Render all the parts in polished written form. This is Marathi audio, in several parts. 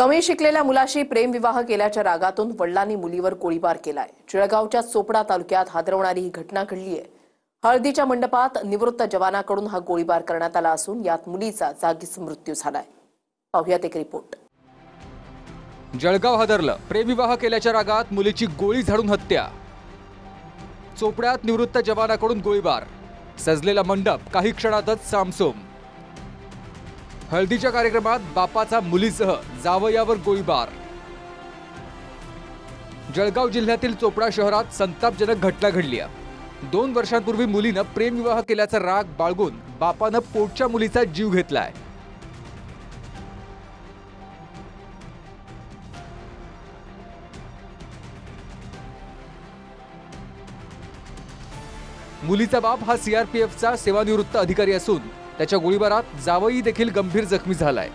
कमी शिकलेल्या मुलाशी प्रेमविवाह केल्याच्या रागातून वडिलांनी मुलीवर गोळीबार केलाय। जळगावच्या चोपडा तालुक्यात हादरवणारी ही घटना घडली आहे। हळदीच्या मंडपात निवृत्त जवानाकडून हा गोळीबार करण्यात आला असून यात मुलीचा जागीच मृत्यू झालाय। पाहूयात एक रिपोर्ट। जळगाव हादरलं। प्रेमविवाह केल्याच्या रागात मुलीची गोळी झाडून हत्या। चोपड्यात निवृत्त जवानाकडून गोळीबार। सजलेला मंडप काही क्षणातच सामसूम। हळदीच्या कार्यक्रमात बापाचा मुलीसह जावयावर गोळीबार। जळगाव जिल्ह्यातील चोपडा शहरात संतापजनक घटना घडली आहे। 2 वर्षांपूर्वी मुलीने प्रेमविवाह केल्याचा राग बाळगून बापानं पोटच्या मुलीचा जीव घेतलाय। मुलीचा बाप हा सीआरपीएफचा सेवानिवृत्त अधिकारी असून त्याच्या गोळीबारात जावई देखील गंभीर जखमी झालाय।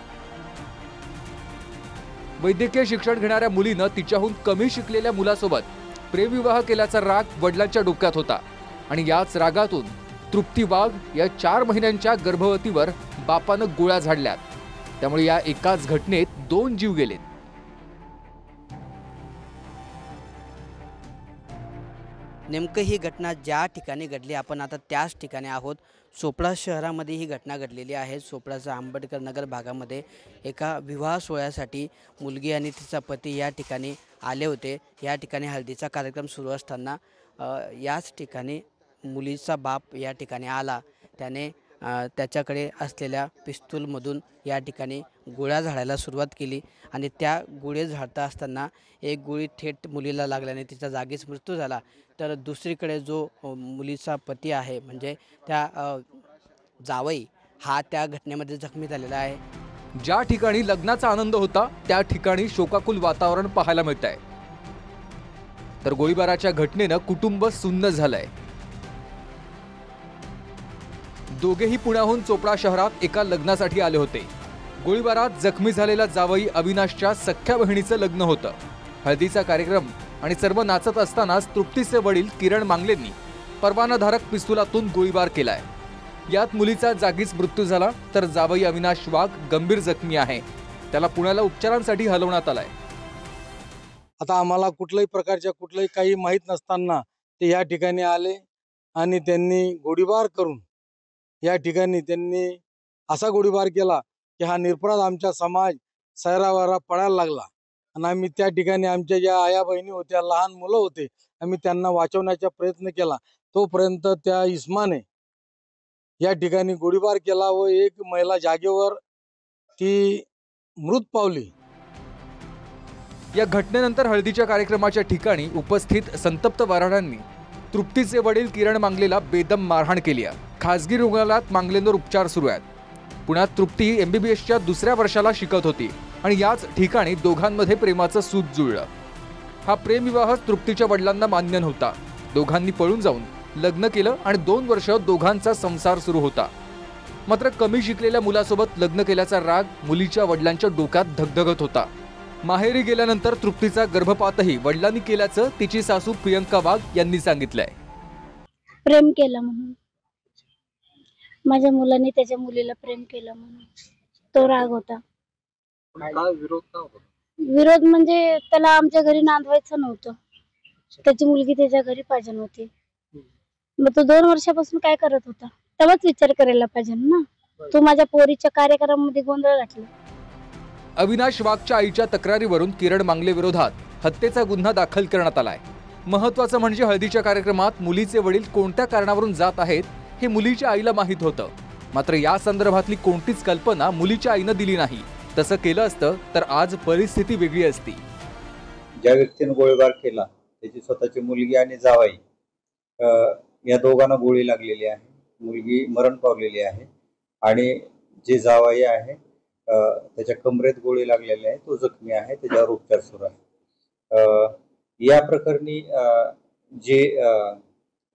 वैद्यकीय शिक्षण घेणाऱ्या मुलीने तिच्याहून कमी शिकलेल्या मुलासोबत प्रेमविवाह केल्याचा राग वडिलांच्या डोक्यात होता आणि याच रागातून तृप्ती वाघ या 4 महिन्यांच्या गर्भवतीवर बापानं गोळ्या झाडल्यात। त्यामुळे या एकाच घटनेत 2 जीव गेलेत। नेमकं ही घटना ज्या ठिकाणी घडली आपण आता त्याच ठिकाणी आहोत। चोपडा शहरामध्ये ही घटना घडलेली आहे। चोपडाच्या आंबेडकर नगर भागामध्ये एका विवाह सोहळ्यासाठी मुलगी आणि तिचा पती या ठिकाणी आले होते। या ठिकाणी हळदीचा कार्यक्रम सुरू असताना याच ठिकाणी मुलीचा बाप या ठिकाणी आला। त्याने त्याच्याकडे असलेल्या पिस्तूलमधून या ठिकाणी गोळ्या झाडायला सुरुवात केली आणि त्या गोळी झाडता असताना एक गोळी थेट मुलीला लागल्याने तिचा जागीच मृत्यू झाला। तर दुसरीकडे जो मुलीचा पती आहे म्हणजे त्या जावई हा त्या घटनेमध्ये जखमी झालेला आहे। ज्या ठिकाणी लग्नाचा आनंद होता त्या ठिकाणी शोकाकुल वातावरण पाहायला मिळतंय। तर गोळीबाराच्या घटनेनं कुटुंब सुन्न झालंय। दोघेही पुण्याहून चोपडा शहरात एका लग्नासाठी आले होते। गोळीबारात जखमी झालेला जावई अविनाशच्या सख्ख्या बहिणीचं लग्न होतं। हळदीचा कार्यक्रम आणि सर्व नाचत असतानाच तृप्तीचे वडील किरण मांगलेंनी परवानाधारक पिस्तुलातून गोळीबार केलाय। यात मुलीचा जागीच मृत्यू झाला तर जावई अविनाश वाघ गंभीर जखमी आहे। त्याला पुण्याला उपचारांसाठी हलवण्यात आलाय। आता आम्हाला कुठल्याही प्रकारच्या काही माहित नसताना ते या ठिकाणी आले आणि त्यांनी गोळीबार करून या ठिकाणी त्यांनी असा गोळीबार केला की हा निरपराध आमचा समाज सैरावैरा पडायला लागला। आणि आम्ही त्या ठिकाणी आमच्या ज्या आया बहिणी होत्या, लहान मुलं होते, आम्ही त्यांना वाचवण्याचा प्रयत्न केला। तोपर्यंत त्या इस्माने या ठिकाणी गोळीबार केला व एक महिला जागेवर ती मृत पावली। या घटनेनंतर हळदीच्या कार्यक्रमाच्या ठिकाणी उपस्थित संतप्त वारणांनी तृप्तीचे वडील किरण मांगलेला बेदम मारहाण केली आहे। खासगी रुग्णालयात मांगलेंवर उपचार सुरू आहेत। पुण्यात तृप्ती MBBSच्या 2ऱ्या वर्षाला शिकत होती आणि याच ठिकाणी दोघांमध्ये प्रेमाचं सूत जुळलं। हा प्रेमविवाह तृप्तीच्या वडिलांना मान्य नव्हता। दोघांनी पळून जाऊन लग्न केलं आणि 2 वर्ष दोघांचा संसार सुरू होता। मात्र कमी शिकलेल्या मुलासोबत लग्न केल्याचा राग मुलीच्या वडिलांच्या डोक्यात धगधगत होता। माहेरी गेल्यानंतर तृप्तीचा गर्भपातही वडिलांनी केल्याचं तिची सासू प्रियंका वाघ यांनी सांगितलंय। प्रेम केलं म्हणून, माझ्या मुलाने त्याच्या मुलीला प्रेम केलं म्हणून तो राग होता। विरोध म्हणजे त्याला आमच्या घरी नांदवायचं नव्हतं। त्याची मुलगी त्याच्या घरी पाहिजे नव्हती। मग तो 2 वर्षापासून काय करत होता तेव्हाच विचार करायला पाहिजे ना। तू माझ्या पोरीच्या कार्यक्रमामध्ये गोंधळ घातला। अविनाश वाघच्या आईच्या तक्रारीवरून किरण मांगले विरोधात हत्येचा गुन्हा दाखल करण्यात आलाय। महत्त्वाचं म्हणजे हळदीच्या कार्यक्रमात मुलीचे वडील कोणत्या कारणावरून जात आहेत हे मुलीच्या आईला माहीत होतं। मात्र या संदर्भातली कोणतीच कल्पना मुलीच्या आईनं दिली नाही। तसं केलं असतं तर आज परिस्थिती वेगळी असती। ज्या व्यक्तीने गोळीबार केला त्याची स्वतःची मुलगी आणि जावई या दोघांना गोळी लागलेली आहे। मुलगी मरण पावलेली आहे आणि जे जावई आहे त्याच्या कमरेत गोळी लागलेली आहे, तो जखमी आहे, त्याच्यावर उपचार सुरू आहे। या प्रकरणी जे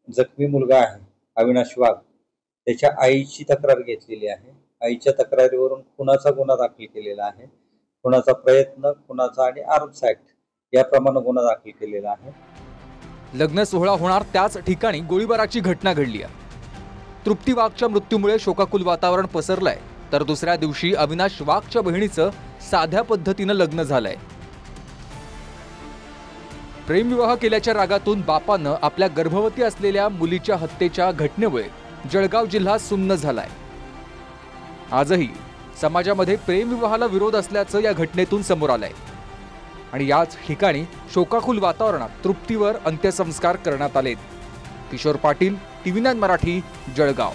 जखमी मुलगा आहे अविनाश वाघ त्याच्या आईची तक्रार घेतलेली आहे। आईच्या तक्रारीवरून खुनाचा गुन्हा दाखल केलेला आहे। खुनाचा प्रयत्न, खुनाचा आणि आर्म्स ऍक्ट याप्रमाणे गुन्हा दाखल केलेला आहे। लग्न सोहळा होणार त्याच ठिकाणी गोळीबाराची घटना घडली आहे। तृप्ती वाघच्या मृत्यूमुळे शोकाकुल वातावरण पसरलंय। तर दुसऱ्या दिवशी अविनाश वाघच्या बहिणीचं साध्या पद्धतीनं लग्न झालंय. प्रेमविवाह केल्याच्या रागातून बापानं आपल्या गर्भवती असलेल्या मुलीच्या हत्येच्या घटनेमुळे जळगाव जिल्हा सुन्न झालाय. आजही समाजामध्ये प्रेमविवाहाला विरोध असल्याचं या घटनेतून समोर आलंय आणि याच ठिकाणी शोकाकुल वातावरणात तृप्तीवर अंत्यसंस्कार करण्यात आलेत. किशोर पाटील, TV9 मराठी, जळगाव.